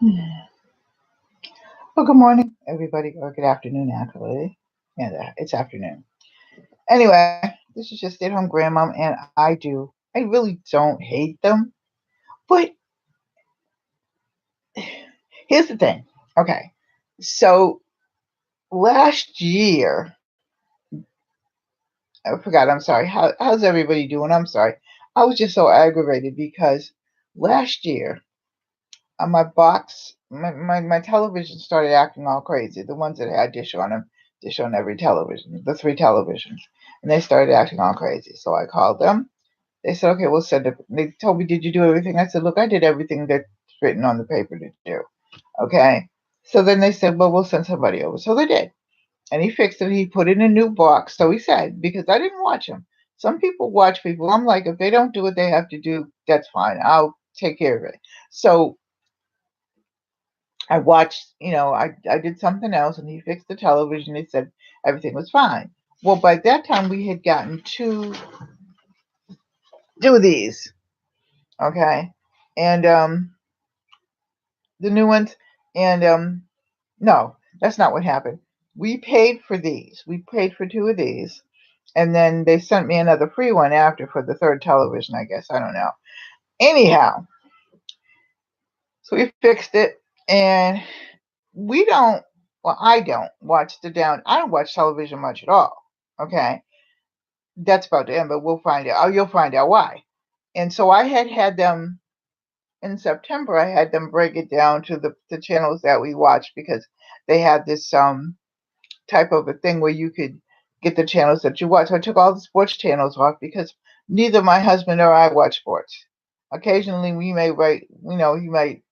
Well, good morning, everybody, or good afternoon, actually. Yeah, it's afternoon. Anyway, this is just stay-at-home grandmom, and I really don't hate them, but here's the thing. Okay, so last year, I forgot. I'm sorry. How's everybody doing? I'm sorry. I was just so aggravated because last year, on my box, my television started acting all crazy. The ones that had dish on them, dish on every television, the three televisions, and they started acting all crazy. So I called them. They said, okay, we'll send it. They told me, did you do everything? I said, look, I did everything that's written on the paper to do. Okay. So then they said, well, we'll send somebody over. So they did. And he fixed it. He put it in a new box. So he said, because I didn't watch him. Some people watch people. I'm like, if they don't do what they have to do, that's fine. I'll take care of it. So I watched, I did something else and he fixed the television. He said everything was fine. Well, by that time, we had gotten two of these. Okay. And the new ones. And no, that's not what happened. We paid for these. We paid for two of these. And then they sent me another free one after for the third television, I guess. I don't know. Anyhow, so we fixed it. And we don't, well, I don't I don't watch television much at all. Okay. That's about to end, but we'll find out. Oh, you'll find out why. And so I had them in September. I had them break it down to the channels that we watch because they had this type of a thing where you could get the channels that you watch. So I took all the sports channels off because neither my husband or I watch sports. Occasionally, we may he might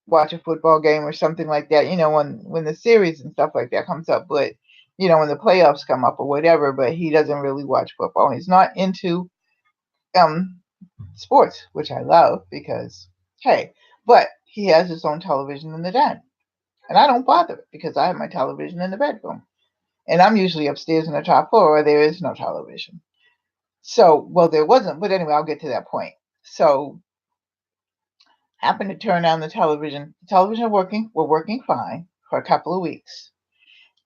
watch a football game or something like that. When the series and stuff like that comes up, but when the playoffs come up or whatever. But he doesn't really watch football. He's not into um sports, which I love because hey, but he has his own television in the den, and I don't bother because I have my television in the bedroom. And I'm usually upstairs on the top floor where there is no television. So, well, there wasn't, but anyway, I'll get to that point. So, happened to turn on the television. The television were working fine for a couple of weeks.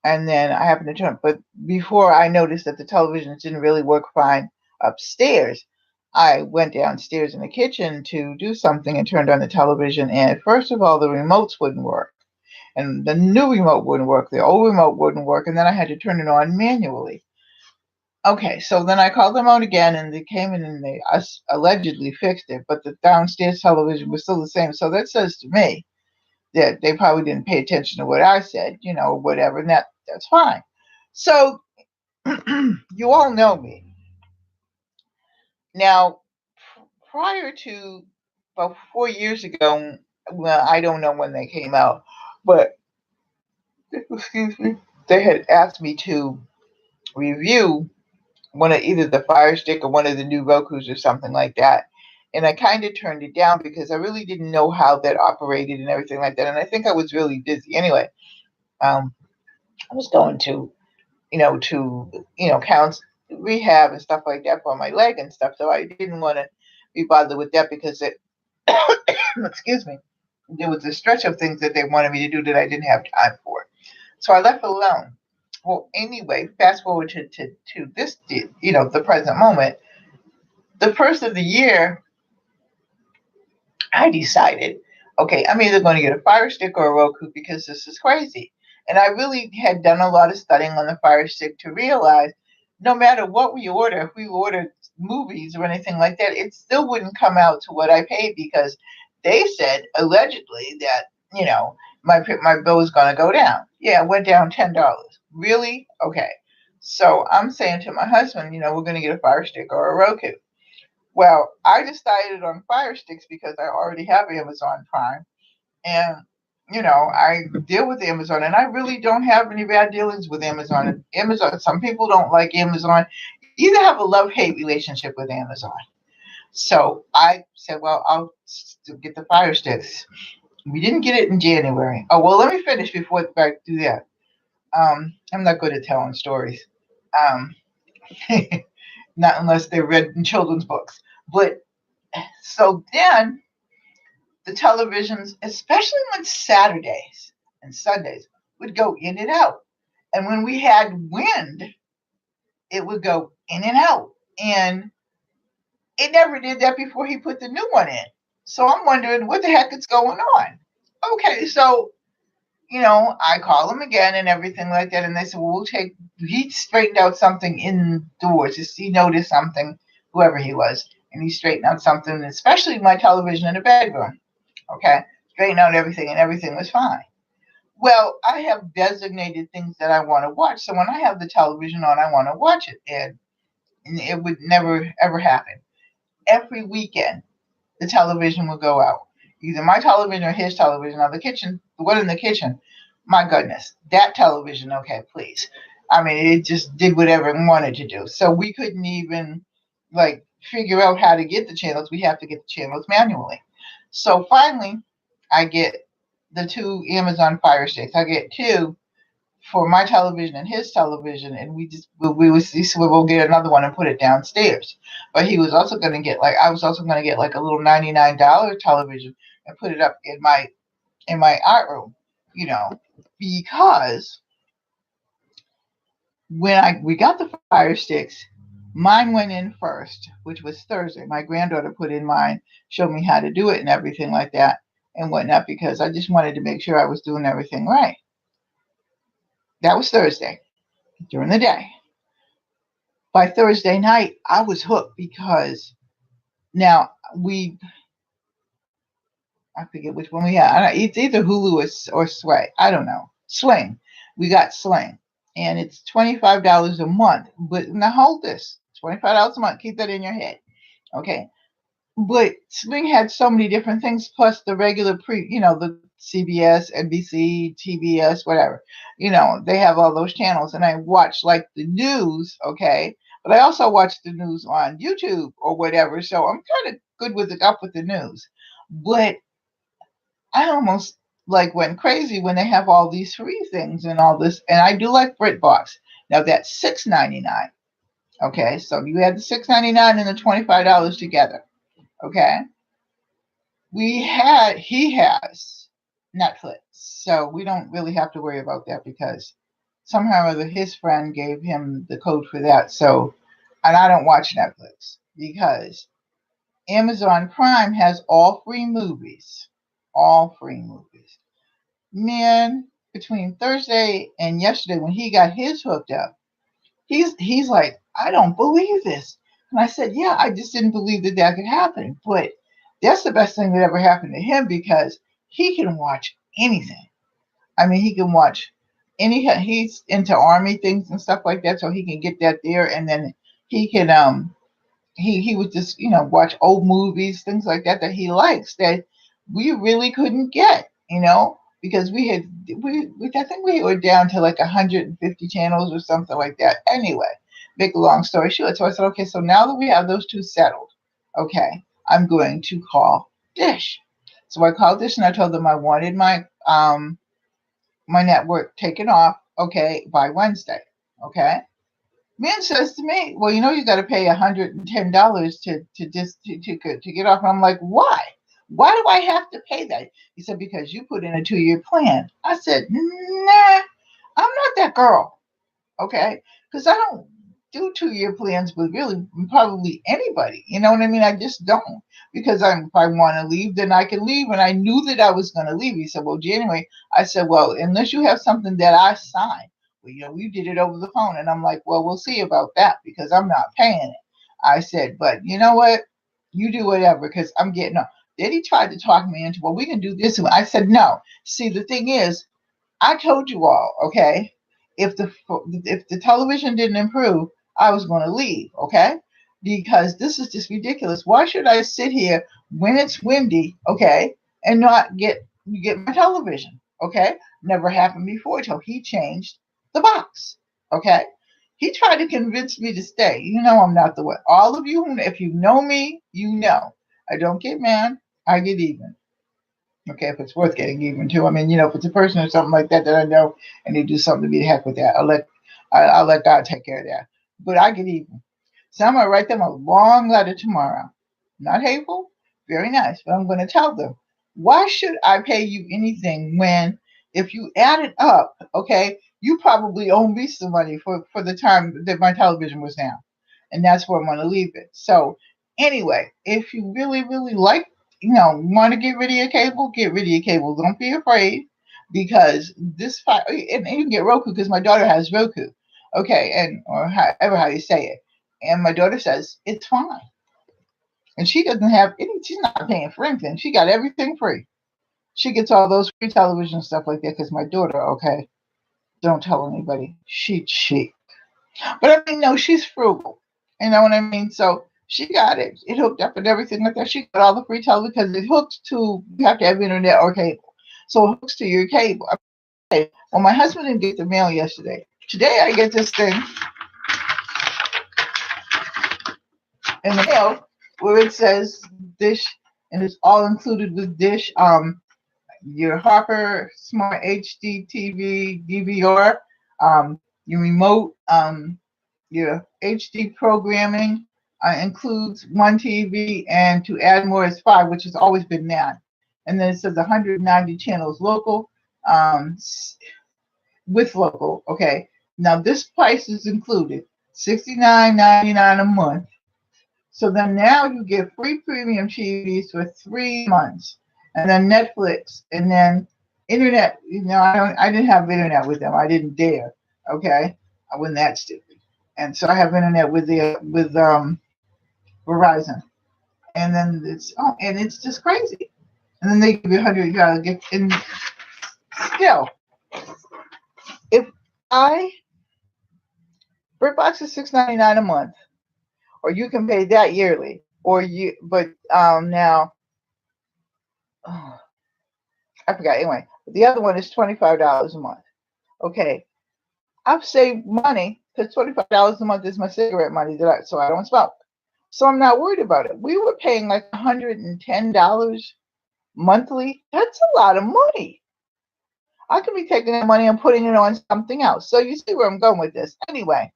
And then I happened to turn, but before I noticed that the television didn't really work fine upstairs, I went downstairs in the kitchen to do something and turned on the television. And first of all, the remotes wouldn't work. And the new remote wouldn't work. The old remote wouldn't work. And then I had to turn it on manually. Okay, so then I called them out again, and they came in and they allegedly fixed it, but the downstairs television was still the same. So that says to me that they probably didn't pay attention to what I said, or whatever, and that's fine. So you all know me now. Prior to about 4 years ago, well, I don't know when they came out, but excuse me, they had asked me to review one of either the Fire Stick or one of the new Roku's or something like that. And I kind of turned it down because I really didn't know how that operated and everything like that. And I think I was really busy. Anyway, I was going counts rehab and stuff like that for my leg and stuff. So I didn't want to be bothered with that because it, excuse me, there was a stretch of things that they wanted me to do that I didn't have time for. So I left it alone. Well, anyway, fast forward to this, the present moment. The first of the year, I decided, okay, I'm either going to get a Fire Stick or a Roku because this is crazy. And I really had done a lot of studying on the Fire Stick to realize no matter what we order, if we ordered movies or anything like that, it still wouldn't come out to what I paid because they said allegedly that, my bill was going to go down. Yeah, it went down $10. Really? Okay. So I'm saying to my husband, we're going to get a Fire Stick or a Roku. Well, I decided on Fire Sticks because I already have Amazon Prime, and I deal with Amazon, and I really don't have any bad dealings with Amazon. Amazon, some people don't like Amazon. You either have a love-hate relationship with Amazon. So I said, well, I'll get the Fire Sticks. We didn't get it in January. Oh well, let me finish before I do that. I'm not good at telling stories. Um, not unless they're read in children's books. But so then the televisions, especially on Saturdays and Sundays, would go in and out. And when we had wind, it would go in and out. And it never did that before he put the new one in. So I'm wondering what the heck is going on. Okay, so I call him again and everything like that, and they said, well, he straightened out something indoors. He noticed something, whoever he was, and he straightened out something, especially my television in the bedroom. Okay, straightened out everything, and everything was fine. Well, I have designated things that I want to watch, so when I have the television on, I want to watch it, and it would never ever happen. Every weekend, the television would go out. Either my television or his television. Now the one in the kitchen, my goodness, that television, okay, please. I mean, it just did whatever it wanted to do. So we couldn't even like figure out how to get the channels. We have to get the channels manually. So finally, I get the two Amazon Fire Sticks. I get two for my television and his television, and we'll get another one and put it downstairs. But he was also going to get I was also going to get like a little $99 television and put it up in my art room, because when we got the Fire Sticks, mine went in first, which was Thursday. My granddaughter put in mine, showed me how to do it and everything like that and whatnot, because I just wanted to make sure I was doing everything right. That was Thursday during the day. By Thursday night, I was hooked because now I forget which one we had. It's either Hulu or Sway. I don't know. Sling. We got Sling. And it's $25 a month. But now hold this. $25 a month. Keep that in your head. Okay. But Sling had so many different things, plus the regular the CBS, NBC, TBS, whatever. They have all those channels. And I watch like the news, okay? But I also watch the news on YouTube or whatever. So I'm kind of good up with the news. But I almost went crazy when they have all these free things and all this. And I do like BritBox. Now that's $6.99. Okay, so you add the $6.99 and the $25 together. Okay. He has Netflix. So we don't really have to worry about that because somehow or other his friend gave him the code for that. So, and I don't watch Netflix because Amazon Prime has all free movies. All free movies. Man, between Thursday and yesterday when he got his hooked up, he's like, I don't believe this. And I said, yeah, I just didn't believe that could happen. But that's the best thing that ever happened to him because he can watch anything. I mean, he can watch he's into army things and stuff like that, so he can get that there, and then he can he would just watch old movies, things like that he likes that we really couldn't get, because we I think we were down to like 150 channels or something like that. Anyway, make a long story short, so I said, okay, so now that we have those two settled, okay, I'm going to call Dish. So I called Dish and I told them I wanted my my network taken off, okay, by Wednesday, okay. Man says to me, well, you got to pay $110 to get off. And I'm like, why? Why do I have to pay that? He said, because you put in a 2-year plan. I said, nah, I'm not that girl. Okay. Because I don't do 2-year plans with really probably anybody. You know what I mean? I just don't. Because if I want to leave, then I can leave. And I knew that I was going to leave. He said, well, January. I said, well, unless you have something that I signed. We did it over the phone. And I'm like, well, we'll see about that because I'm not paying it. I said, but you know what? You do whatever because I'm getting up. Then he tried to talk me into, well, we can do this. I said, no. See, the thing is, I told you all, okay, if the television didn't improve, I was going to leave, okay? Because this is just ridiculous. Why should I sit here when it's windy, okay, and not get my television, okay? Never happened before until he changed the box, okay? He tried to convince me to stay. I'm not the one. All of you, if you know me, you know. I don't get mad. I get even. Okay, if it's worth getting even to. I mean, if it's a person or something like that I know and they do something to be the heck with that, I'll let God take care of that. But I get even. So I'm gonna write them a long letter tomorrow. Not hateful, very nice, but I'm gonna tell them Why should I pay you anything when, if you add it up, okay, you probably owe me some money for the time that my television was down. And that's where I'm going to leave it. So, anyway, if you really, really like, want to get rid of your cable, get rid of your cable. Don't be afraid, because and you can get Roku because my daughter has Roku, okay, and or however how you say it. And my daughter says it's fine. And she doesn't have any, she's not paying for anything. She got everything free. She gets all those free television stuff like that because my daughter, okay, don't tell anybody. She cheap. But I mean, no, she's frugal. You know what I mean? So she got it. It hooked up and everything like that. She got all the free television because it hooks to, you have to have internet or cable. So it hooks to your cable. Okay. Well, my husband didn't get the mail yesterday. Today I get this thing in the mail where it says Dish, and it's all included with Dish. Your Harper Smart HD TV DVR, your remote, your HD programming includes one TV, and to add more is 5, which has always been 9. And then it says 190 channels local, with local. Okay, now this price is included, $69.99 a month. So then now you get free premium TVs for 3 months, and then Netflix, and then internet. I didn't have internet with them. I didn't dare. Okay, I wasn't that stupid, and so I have internet with Verizon, and then it's just crazy. And then they give you 100. You gotta get in. Still, if I BritBox is $6.99 a month, or you can pay that yearly, but now. Oh, I forgot. Anyway, the other one is $25 a month. Okay, I've saved money because $25 a month is my cigarette money so I don't smoke. So I'm not worried about it. We were paying like $110 monthly. That's a lot of money. I could be taking that money and putting it on something else. So you see where I'm going with this. Anyway,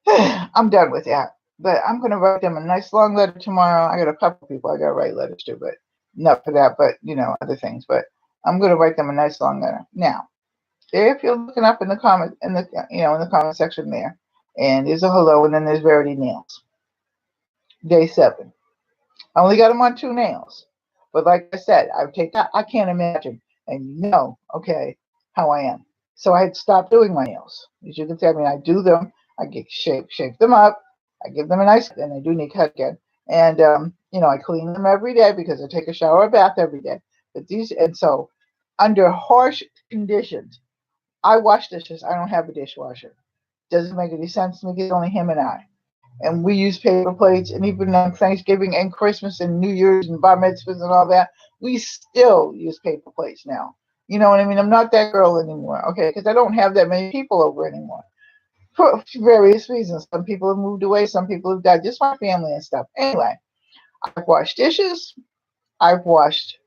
I'm done with that. But I'm going to write them a nice long letter tomorrow. I got a couple of people I got to write letters to, but not for that, but other things. But I'm going to write them a nice long letter. Now, if you're looking up in the comment, in the comment section there, and there's a hello, and then there's Verity Nails. Day 7. I only got them on 2 nails. But like I said, I can't imagine, and okay, how I am. So I had stopped doing my nails. As you can see, I do them. I get shape them up. I give them a nice, and I do need cut again. And I clean them every day because I take a shower or bath every day. And so under harsh conditions, I wash dishes. I don't have a dishwasher. Doesn't make any sense to me. It's only him and I. And we use paper plates, and even on Thanksgiving and Christmas and New Year's and bar mitzvahs and all that, we still use paper plates now. You know what I mean? I'm not that girl anymore, okay? Because I don't have that many people over anymore for various reasons. Some people have moved away. Some people have died. Just my family and stuff. Anyway, I've washed dishes. I've washed,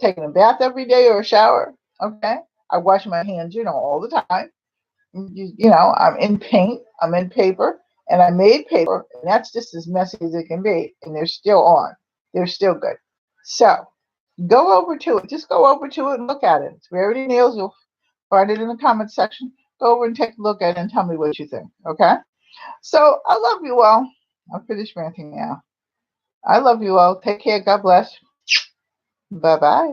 taken a bath every day or a shower, okay? I wash my hands, all the time. I'm in paint, I'm in paper, and I made paper, and that's just as messy as it can be. And they're still on. They're still good. So go over to it. Just go over to it and look at it. It's Verity Nails. You'll find it in the comment section. Go over and take a look at it and tell me what you think. Okay? So I love you all. I'm finished ranting now. I love you all. Take care. God bless. Bye-bye.